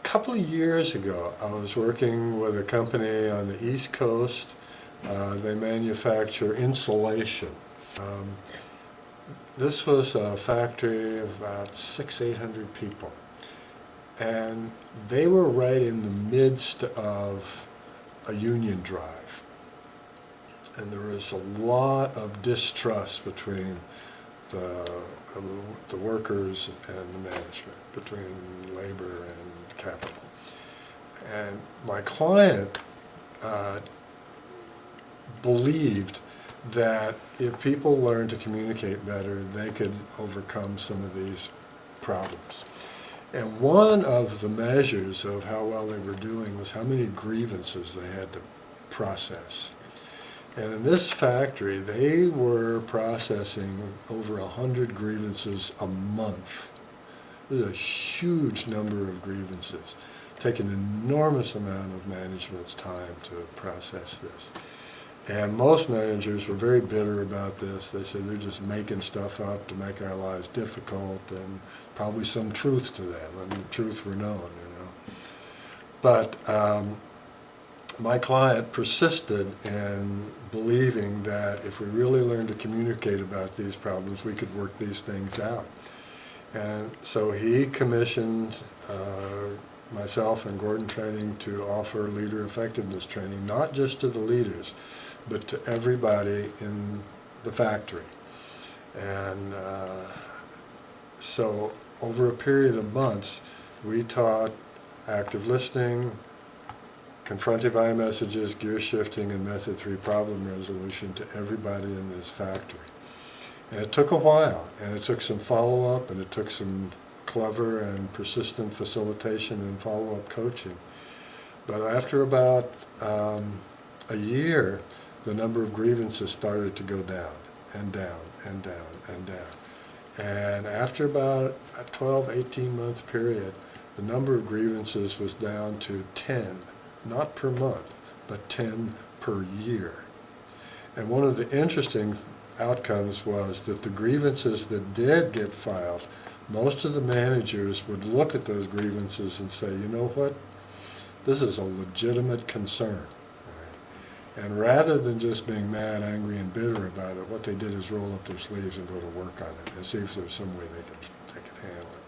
couple of years ago, I was working with a company on the East Coast. They manufacture insulation. This was a factory of about 800 people. And they were right in the midst of a union drive. And there was a lot of distrust between the workers and the management, between labor and capital. And my client believed that if people learned to communicate better, they could overcome some of these problems. And one of the measures of how well they were doing was how many grievances they had to process. And in this factory, they were processing over 100 grievances a month. This is a huge number of grievances. Take an enormous amount of management's time to process this. And most managers were very bitter about this. They said they're just making stuff up to make our lives difficult, and probably some truth to that. I mean, truth were known, you know. But my client persisted in believing that if we really learned to communicate about these problems, we could work these things out. And so he commissioned myself and Gordon Training to offer leader effectiveness training, not just to the leaders, but to everybody in the factory. And so over a period of months, we taught active listening, confrontive iMessages, gear shifting, and method 3 problem resolution to everybody in this factory. And it took a while, and it took some follow-up, and it took some clever and persistent facilitation and follow-up coaching. But after about a year, the number of grievances started to go down, and down, and down, and down. And after about a 12, 18-month period, the number of grievances was down to 10. Not per month, but 10 per year. And one of the interesting outcomes was that the grievances that did get filed, most of the managers would look at those grievances and say, you know what, this is a legitimate concern. Right? And rather than just being mad, angry, and bitter about it, what they did is roll up their sleeves and go to work on it and see if there's some way they could handle it.